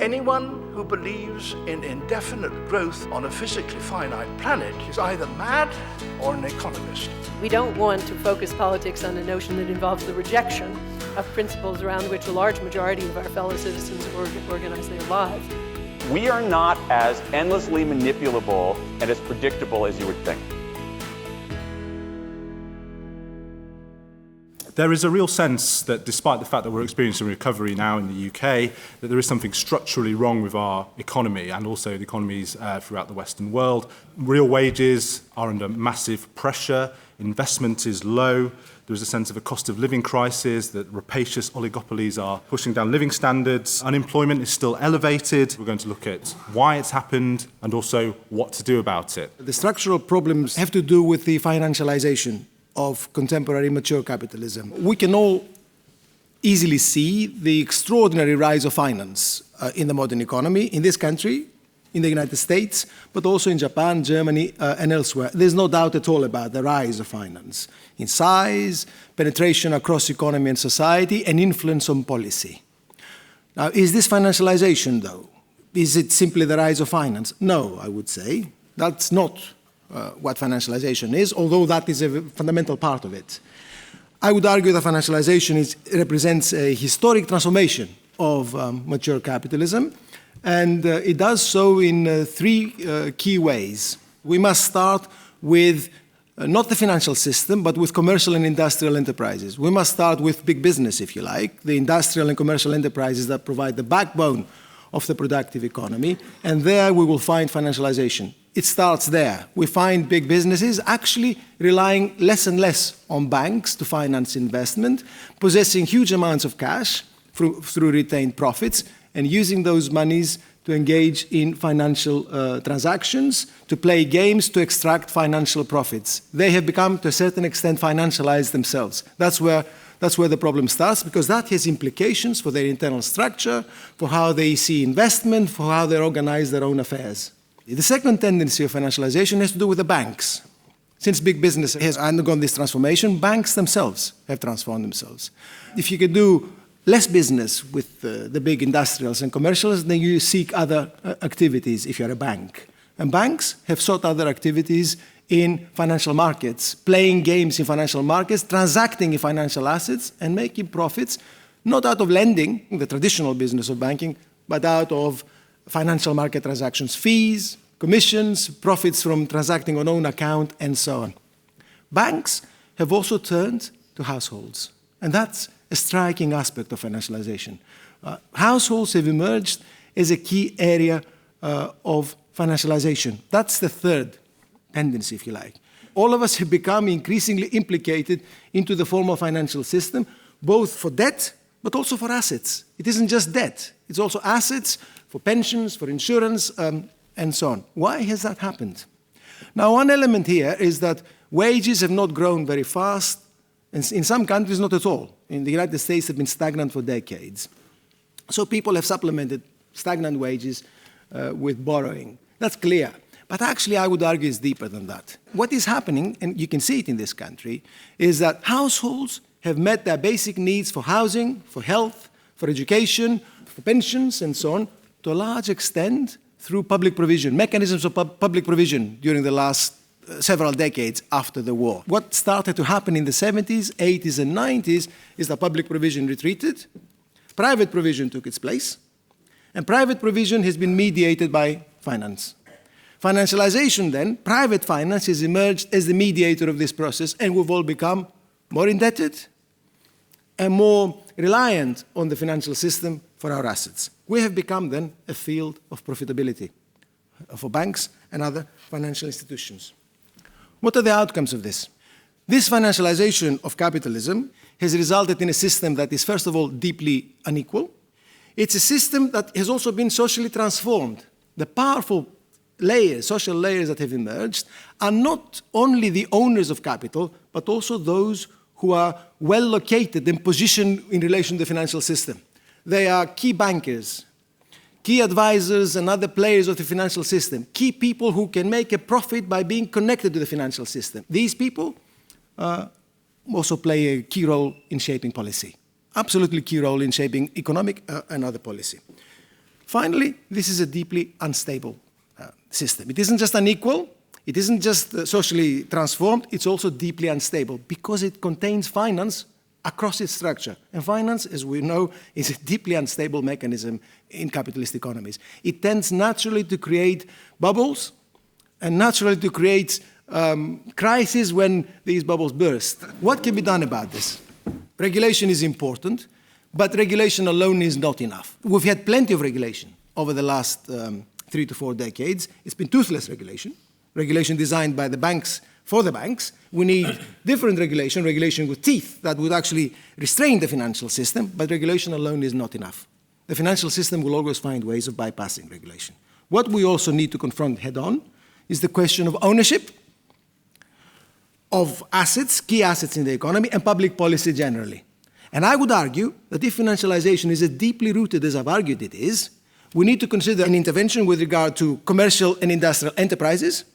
Anyone who believes in indefinite growth on a physically finite planet is either mad or an economist. We don't want to focus politics on a notion that involves the rejection of principles around which a large majority of our fellow citizens organize their lives. We are not as endlessly manipulable and as predictable as you would think. There is a real sense that despite the fact that we're experiencing recovery now in the UK, that there is something structurally wrong with our economy and also the economies throughout the Western world. Real wages are under massive pressure, investment is low, there is a sense of a cost of living crisis, that rapacious oligopolies are pushing down living standards, unemployment is still elevated. We're going to look at why it's happened and also what to do about it. The structural problems have to do with the financialization of contemporary mature capitalism. We can all easily see the extraordinary rise of finance in the modern economy, in this country, in the United States, but also in Japan, Germany, and elsewhere. There's no doubt at all about the rise of finance in size, penetration across economy and society, and influence on policy. Now, is this financialization, though? Is it simply the rise of finance? No, I would say. That's not what financialization is, although that is a fundamental part of it. I would argue that financialization represents a historic transformation of mature capitalism, and it does so in three key ways. We must start with not the financial system, but with commercial and industrial enterprises. We must start with big business, if you like, the industrial and commercial enterprises that provide the backbone of the productive economy, and there we will find financialization. It starts there. We find big businesses actually relying less and less on banks to finance investment, possessing huge amounts of cash through retained profits, and using those monies to engage in financial transactions, to play games, to extract financial profits. They have become, to a certain extent, financialized themselves. That's where the problem starts, because that has implications for their internal structure, for how they see investment, for how they organize their own affairs. The second tendency of financialization has to do with the banks. Since big business has undergone this transformation, banks themselves have transformed themselves. If you can do less business with the big industrials and commercials, then you seek other activities if you're a bank. And banks have sought other activities in financial markets, playing games in financial markets, transacting in financial assets, and making profits, not out of lending, the traditional business of banking, but out of financial market transactions, fees, commissions, profits from transacting on own account, and so on. Banks have also turned to households, and that's a striking aspect of financialization. Households have emerged as a key area of financialization. That's the third tendency, if you like. All of us have become increasingly implicated into the formal financial system, both for debt, but also for assets. It isn't just debt, it's also assets, for pensions, for insurance, and so on. Why has that happened? Now, one element here is that wages have not grown very fast, and in some countries not at all. In the United States, they've been stagnant for decades. So people have supplemented stagnant wages with borrowing. That's clear. But actually, I would argue it's deeper than that. What is happening, and you can see it in this country, is that households have met their basic needs for housing, for health, for education, for pensions, and so on, to a large extent through public provision, mechanisms of public provision during the last several decades after the war. What started to happen in the 70s, 80s, and 90s is that public provision retreated, private provision took its place, and private provision has been mediated by finance. Financialization then, private finance has emerged as the mediator of this process, and we've all become more indebted and more reliant on the financial system for our assets. We have become then a field of profitability for banks and other financial institutions. What are the outcomes of this? This financialization of capitalism has resulted in a system that is, first of all, deeply unequal. It's a system that has also been socially transformed. The powerful layers, social layers that have emerged are not only the owners of capital, but also those who are well located and positioned in relation to the financial system. They are key bankers, key advisors and other players of the financial system, key people who can make a profit by being connected to the financial system. These people also play a key role in shaping policy, absolutely key role in shaping economic and other policy. Finally, this is a deeply unstable system. It isn't just unequal, it isn't just socially transformed, it's also deeply unstable because it contains finance across its structure. And finance, as we know, is a deeply unstable mechanism in capitalist economies. It tends naturally to create bubbles and naturally to create crises when these bubbles burst. What can be done about this? Regulation is important, but regulation alone is not enough. We've had plenty of regulation over the last 3 to 4 decades. It's been toothless regulation designed by the banks for the banks. We need different regulation with teeth that would actually restrain the financial system, but regulation alone is not enough. The financial system will always find ways of bypassing regulation. What we also need to confront head-on is the question of ownership of assets, key assets in the economy, and public policy generally. And I would argue that if financialization is as deeply rooted as I've argued it is, we need to consider an intervention with regard to commercial and industrial enterprises.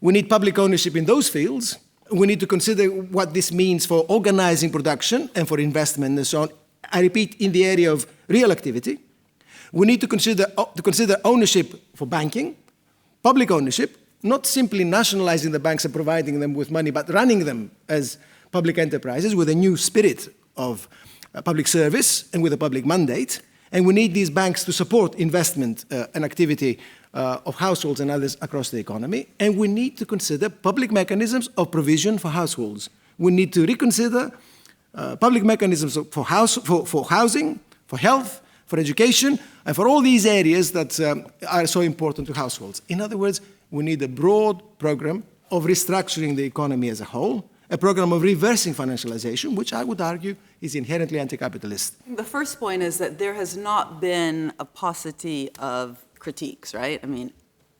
We need public ownership in those fields. We need to consider what this means for organizing production and for investment and so on. I repeat, in the area of real activity. We need to consider ownership for banking, public ownership, not simply nationalizing the banks and providing them with money, but running them as public enterprises with a new spirit of public service and with a public mandate. And we need these banks to support investment and activity of households and others across the economy. And we need to consider public mechanisms of provision for households. We need to reconsider public mechanisms for housing, for health, for education, and for all these areas that are so important to households. In other words, we need a broad program of restructuring the economy as a whole, a program of reversing financialization, which I would argue is inherently anti-capitalist. The first point is that there has not been a paucity of critiques, right? I mean,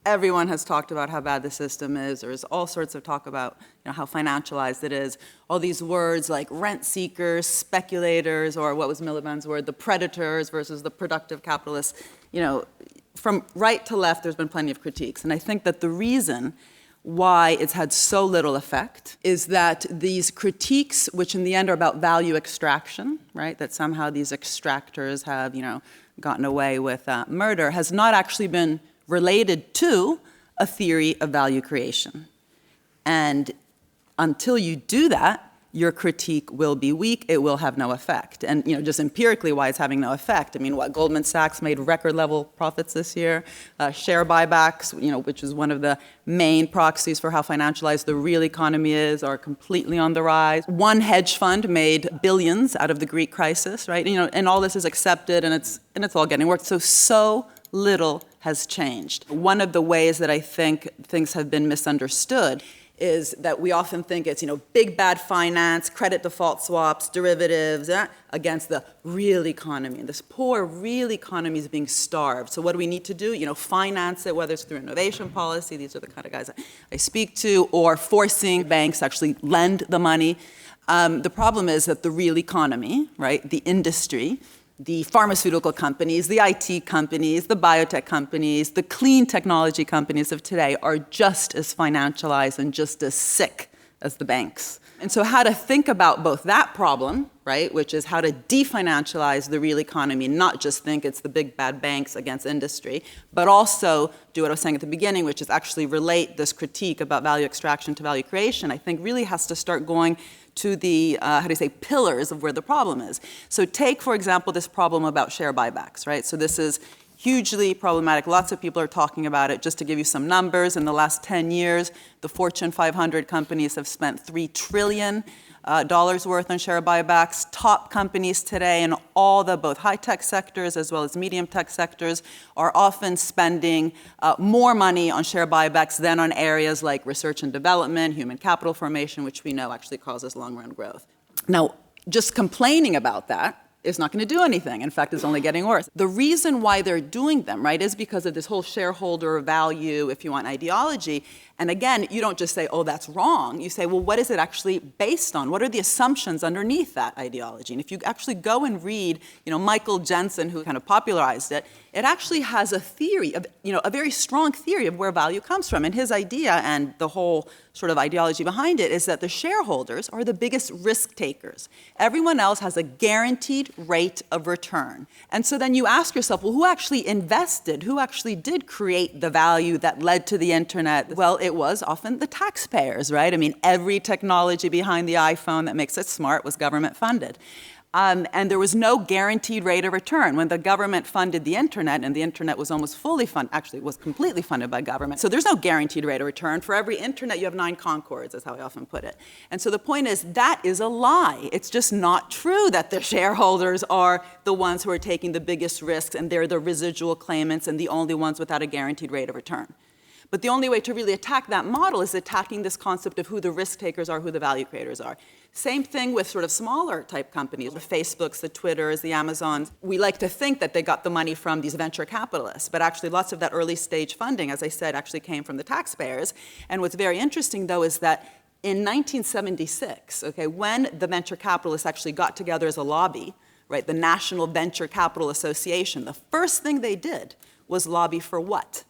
everyone has talked about how bad the system is. There's all sorts of talk about how financialized it is. All these words like rent seekers, speculators, or what was Miliband's word, the predators versus the productive capitalists. From right to left, there's been plenty of critiques. And I think that the reason why it's had so little effect is that these critiques, which in the end are about value extraction, right, that somehow these extractors have, gotten away with murder, has not actually been related to a theory of value creation. And until you do that, your critique will be weak, it will have no effect. And just empirically why it's having no effect. I mean, Goldman Sachs made record level profits this year. Share buybacks, which is one of the main proxies for how financialized the real economy is, are completely on the rise. One hedge fund made billions out of the Greek crisis, right? And all this is accepted and it's all getting worked. So little has changed. One of the ways that I think things have been misunderstood is that we often think it's, big bad finance, credit default swaps, derivatives, against the real economy. And this poor real economy is being starved. So what do we need to do? Finance it, whether it's through innovation policy, these are the kind of guys I speak to, or forcing banks to actually lend the money. The problem is that the real economy, right, the industry, the pharmaceutical companies, the IT companies, the biotech companies, the clean technology companies of today are just as financialized and just as sick as the banks. And so how to think about both that problem, right, which is how to definancialize the real economy, not just think it's the big bad banks against industry, but also do what I was saying at the beginning, which is actually relate this critique about value extraction to value creation, I think really has to start going to the, pillars of where the problem is. So take, for example, this problem about share buybacks, right? So this is hugely problematic. Lots of people are talking about it. Just to give you some numbers, in the last 10 years, the Fortune 500 companies have spent $3 trillion worth on share buybacks. Top companies today in all the both high-tech sectors as well as medium-tech sectors are often spending more money on share buybacks than on areas like research and development, human capital formation, which we know actually causes long-run growth. Now, just complaining about that is not going to do anything. In fact, it's only getting worse. The reason why they're doing them, right, is because of this whole shareholder value, if you want, ideology. And again, you don't just say, oh, that's wrong. You say, well, what is it actually based on? What are the assumptions underneath that ideology? And if you actually go and read, Michael Jensen, who kind of popularized it, it actually has a theory of, a very strong theory of where value comes from. And his idea and the whole sort of ideology behind it is that the shareholders are the biggest risk takers. Everyone else has a guaranteed rate of return. And so then you ask yourself, well, who actually invested? Who actually did create the value that led to the internet? Well, it was often the taxpayers, right? I mean, every technology behind the iPhone that makes it smart was government funded. And there was no guaranteed rate of return. When the government funded the internet, and the internet was almost fully funded, actually it was completely funded by government, so there's no guaranteed rate of return. For every internet, you have 9 Concords, is how I often put it. And so the point is, that is a lie. It's just not true that the shareholders are the ones who are taking the biggest risks, and they're the residual claimants and the only ones without a guaranteed rate of return. But the only way to really attack that model is attacking this concept of who the risk takers are, who the value creators are. Same thing with sort of smaller type companies, the Facebooks, the Twitters, the Amazons. We like to think that they got the money from these venture capitalists, but actually lots of that early stage funding, as I said, actually came from the taxpayers. And what's very interesting, though, is that in 1976, when the venture capitalists actually got together as a lobby, right, the National Venture Capital Association, the first thing they did was lobby for what?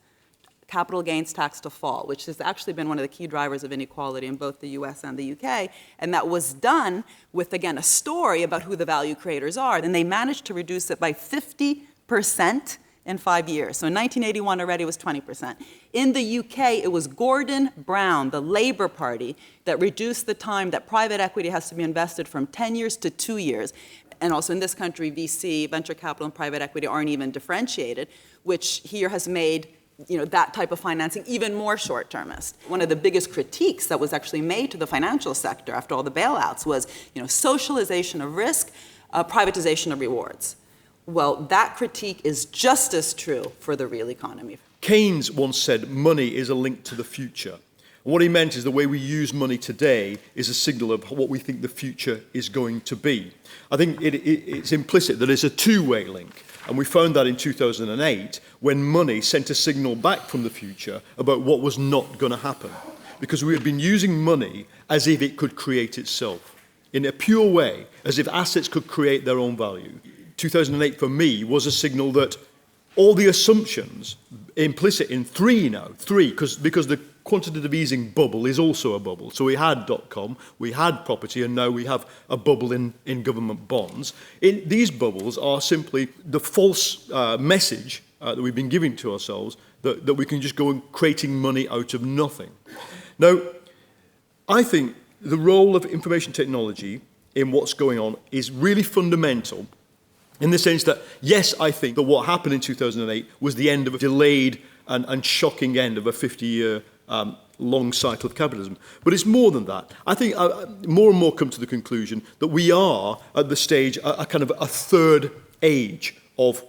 Capital gains tax to fall, which has actually been one of the key drivers of inequality in both the US and the UK. And that was done with, again, a story about who the value creators are. And they managed to reduce it by 50% in 5 years. So in 1981 already it was 20%. In the UK, it was Gordon Brown, the Labour Party, that reduced the time that private equity has to be invested from 10 years to 2 years. And also in this country, VC, venture capital, and private equity aren't even differentiated, which here has made that type of financing even more short-termist. One of the biggest critiques that was actually made to the financial sector after all the bailouts was, socialization of risk, privatization of rewards. Well, that critique is just as true for the real economy. Keynes once said, money is a link to the future. And what he meant is the way we use money today is a signal of what we think the future is going to be. I think it's implicit that it's a two-way link. And we found that in 2008 when money sent a signal back from the future about what was not going to happen. Because we had been using money as if it could create itself, in a pure way, as if assets could create their own value. 2008 for me was a signal that all the assumptions implicit in three, because the quantitative easing bubble is also a bubble. So we had .com, we had property, and now we have a bubble in government bonds. These bubbles are simply the false message that we've been giving to ourselves that we can just go and creating money out of nothing. Now, I think the role of information technology in what's going on is really fundamental in the sense that, yes, I think that what happened in 2008 was the end of a delayed and shocking end of a 50-year long cycle of capitalism. But it's more than that. I think more and more come to the conclusion that we are at the stage, a kind of a third age of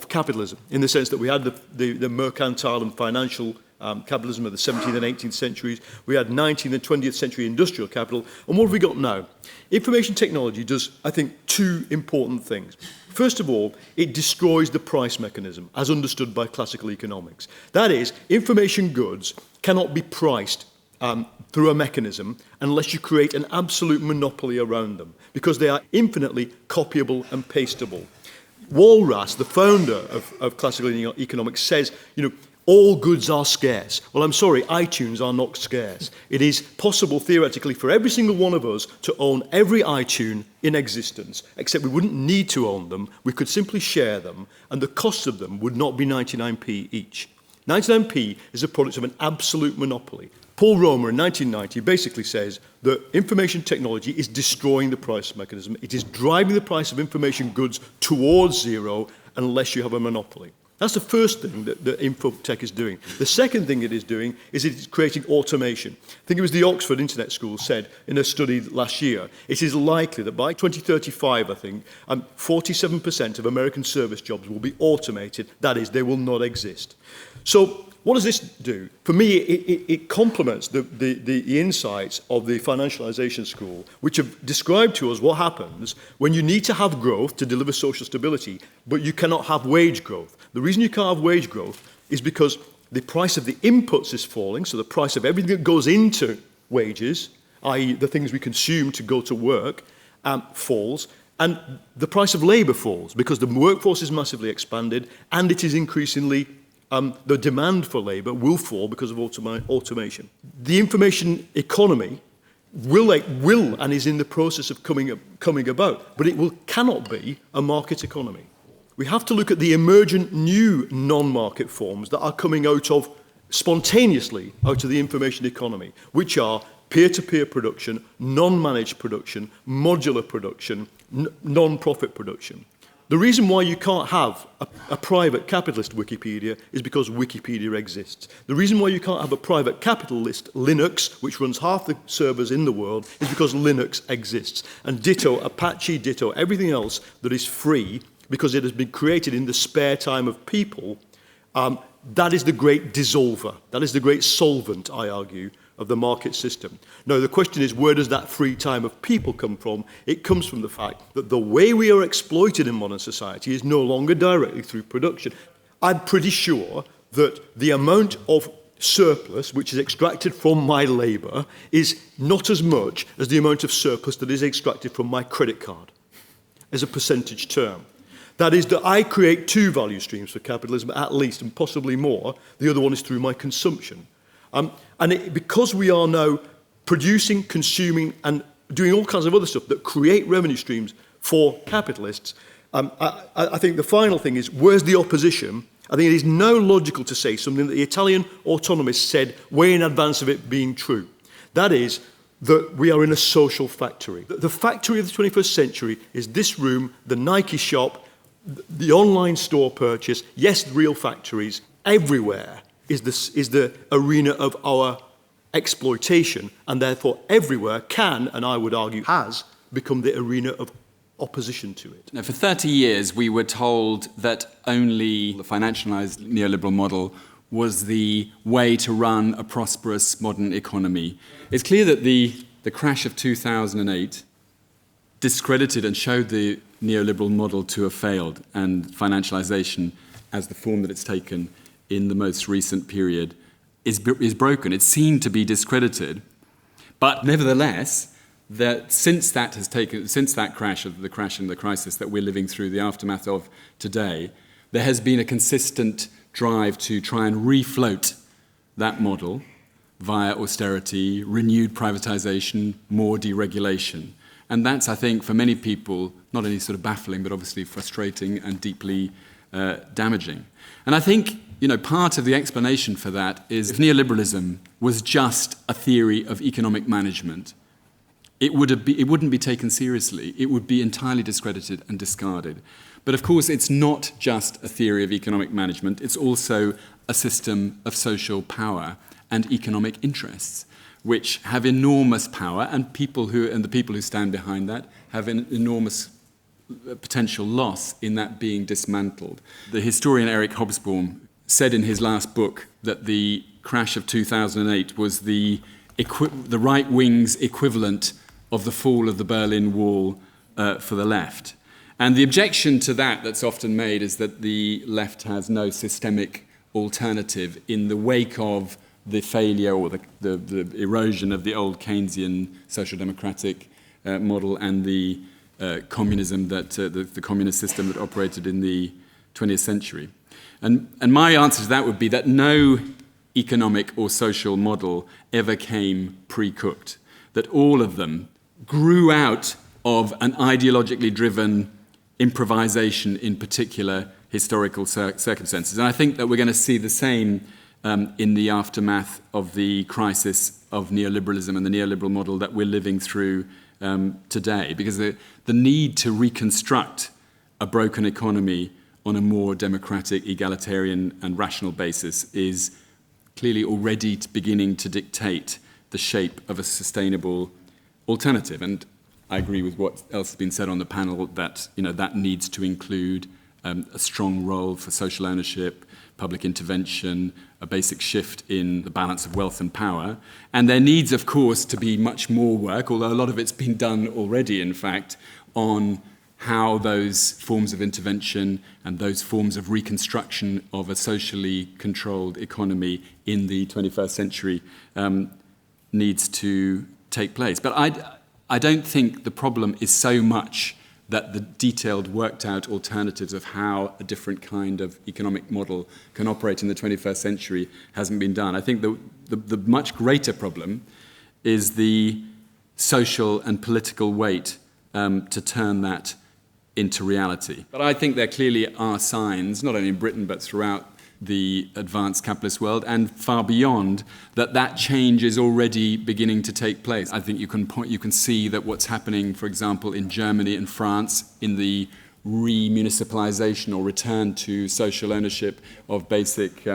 capitalism, in the sense that we had the mercantile and financial capitalism of the 17th and 18th centuries. We had 19th and 20th century industrial capital. And what have we got now? Information technology does, I think, two important things. First of all, it destroys the price mechanism, as understood by classical economics. That is, information goods cannot be priced through a mechanism unless you create an absolute monopoly around them, because they are infinitely copyable and pastable. Walras, the founder of classical economics, says, all goods are scarce. Well, I'm sorry, iTunes are not scarce. It is possible, theoretically, for every single one of us to own every iTunes in existence, except we wouldn't need to own them. We could simply share them, and the cost of them would not be 99p each. 99p is a product of an absolute monopoly. Paul Romer in 1990 basically says that information technology is destroying the price mechanism. It is driving the price of information goods towards zero unless you have a monopoly. That's the first thing that infotech is doing. The second thing it is doing is it's creating automation. I think it was the Oxford Internet School said in a study last year, it is likely that by 2035, I think, 47% of American service jobs will be automated. That is, they will not exist. So what does this do? For me, it complements the insights of the financialization school, which have described to us what happens when you need to have growth to deliver social stability, but you cannot have wage growth. The reason you can't have wage growth is because the price of the inputs is falling, so the price of everything that goes into wages, i.e. the things we consume to go to work, falls, And the price of labour falls because the workforce is massively expanded and it is increasingly, the demand for labour will fall because of automation. The information economy will and is in the process of coming about, but cannot be a market economy. We have to look at the emergent new non-market forms that are coming spontaneously out of the information economy, which are peer-to-peer production, non-managed production, modular production, non-profit production. The reason why you can't have a private capitalist Wikipedia is because Wikipedia exists. The reason why you can't have a private capitalist Linux, which runs half the servers in the world, is because Linux exists. And ditto, Apache, ditto, everything else that is free, because it has been created in the spare time of people, that is the great dissolver. That is the great solvent, I argue, of the market system. Now, the question is, where does that free time of people come from? It comes from the fact that the way we are exploited in modern society is no longer directly through production. I'm pretty sure that the amount of surplus which is extracted from my labour is not as much as the amount of surplus that is extracted from my credit card as a percentage term. That is that I create two value streams for capitalism at least, and possibly more. The other one is through my consumption. Because we are now producing, consuming, and doing all kinds of other stuff that create revenue streams for capitalists, I think the final thing is, where's the opposition? I think it is now logical to say something that the Italian autonomists said way in advance of it being true. That is that we are in a social factory. The factory of the 21st century is this room, the Nike shop, the online store purchase, yes, real factories, everywhere is the arena of our exploitation, and therefore everywhere can, and I would argue has, become the arena of opposition to it. Now, for 30 years, we were told that only the financialized neoliberal model was the way to run a prosperous modern economy. It's clear that the crash of 2008 discredited and showed the neoliberal model to have failed, and financialization, as the form that it's taken in the most recent period, is broken. It's seen to be discredited, but nevertheless, since that crash and the crisis that we're living through, the aftermath of today, there has been a consistent drive to try and refloat that model via austerity, renewed privatization, more deregulation. And that's, I think, for many people, not only sort of baffling, but obviously frustrating and deeply damaging. And I think, part of the explanation for that is if neoliberalism was just a theory of economic management, it wouldn't be taken seriously. It would be entirely discredited and discarded. But of course, it's not just a theory of economic management. It's also a system of social power and economic interests, which have enormous power, and the people who stand behind that have an enormous potential loss in that being dismantled. The historian Eric Hobsbawm said in his last book that the crash of 2008 was the right wing's equivalent of the fall of the Berlin Wall for the left. And the objection to that's often made is that the left has no systemic alternative in the wake of the failure or the erosion of the old Keynesian social democratic model and the communism the communist system that operated in the 20th century. And my answer to that would be that no economic or social model ever came pre-cooked, that all of them grew out of an ideologically driven improvisation in particular historical circumstances. And I think that we're going to see the same in the aftermath of the crisis of neoliberalism and the neoliberal model that we're living through today, because the need to reconstruct a broken economy on a more democratic, egalitarian and rational basis is clearly already beginning to dictate the shape of a sustainable alternative. And I agree with what else has been said on the panel, that that needs to include a strong role for social ownership, public intervention, a basic shift in the balance of wealth and power. And there needs, of course, to be much more work, although a lot of it's been done already, in fact, on how those forms of intervention and those forms of reconstruction of a socially controlled economy in the 21st century needs to take place. But I don't think the problem is so much that the detailed, worked-out alternatives of how a different kind of economic model can operate in the 21st century hasn't been done. I think the much greater problem is the social and political weight to turn that into reality. But I think there clearly are signs, not only in Britain but throughout the advanced capitalist world and far beyond, that change is already beginning to take place. I think you can see that what's happening, for example, in Germany and France in the remunicipalization or return to social ownership of basic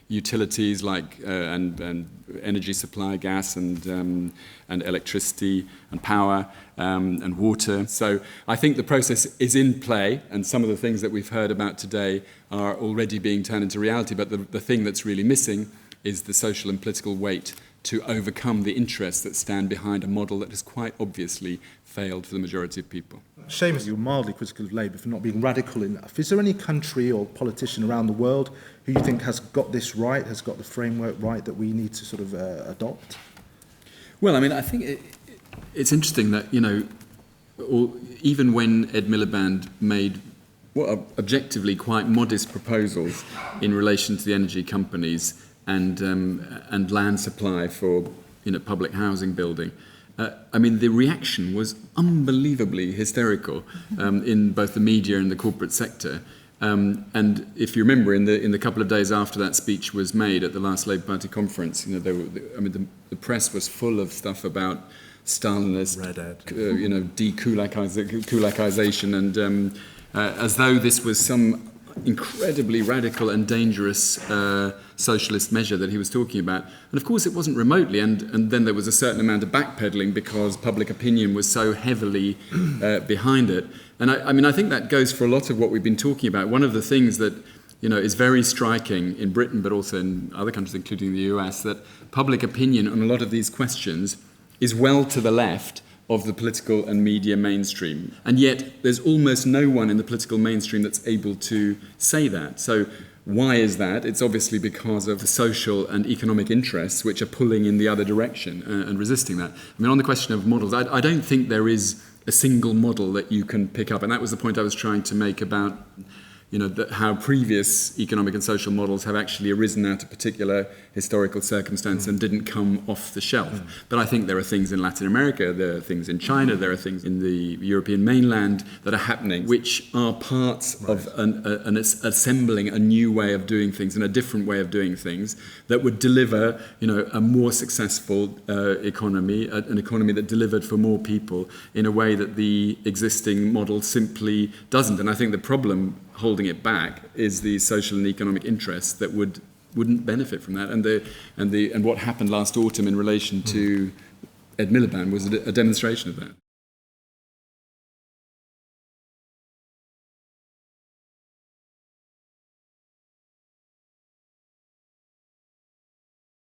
utilities like and energy supply, gas and electricity and power and water. So I think the process is in play, and some of the things that we've heard about today are already being turned into reality. But the thing that's really missing is the social and political weight to overcome the interests that stand behind a model that has quite obviously failed for the majority of people. Seamus, you're mildly critical of Labour for not being radical enough. Is there any country or politician around the world who you think has got this right, has got the framework right that we need to sort of adopt? Well, I mean, I think it's interesting that, you know, even when Ed Miliband made what are objectively quite modest proposals in relation to the energy companies and land supply for, you know, public housing building, I mean, the reaction was unbelievably hysterical in both the media and the corporate sector. And if you remember, in the couple of days after that speech was made at the last Labour Party conference, you know, the press was full of stuff about Stalinist, you know, dekulakization, and as though this was some incredibly radical and dangerous socialist measure that he was talking about. And of course it wasn't remotely, and then there was a certain amount of backpedaling because public opinion was so heavily behind it. And I mean, I think that goes for a lot of what we've been talking about. One of the things that, you know, is very striking in Britain, but also in other countries, including the US, that public opinion on a lot of these questions is well to the left of the political and media mainstream. And yet there's almost no one in the political mainstream that's able to say that. So why is that? It's obviously because of the social and economic interests which are pulling in the other direction and resisting that. I mean, on the question of models, I don't think there is a single model that you can pick up. And that was the point I was trying to make about, you know, how previous economic and social models have actually arisen out of particular historical circumstance and didn't come off the shelf. But I think there are things in Latin America, there are things in China, there are things in the European mainland that are happening, which are parts of an assembling a new way of doing things and a different way of doing things that would deliver, you know, a more successful economy, an economy that delivered for more people in a way that the existing model simply doesn't. And I think the problem holding it back is the social and economic interests that wouldn't benefit from that, and what happened last autumn in relation to Ed Miliband was a demonstration of that.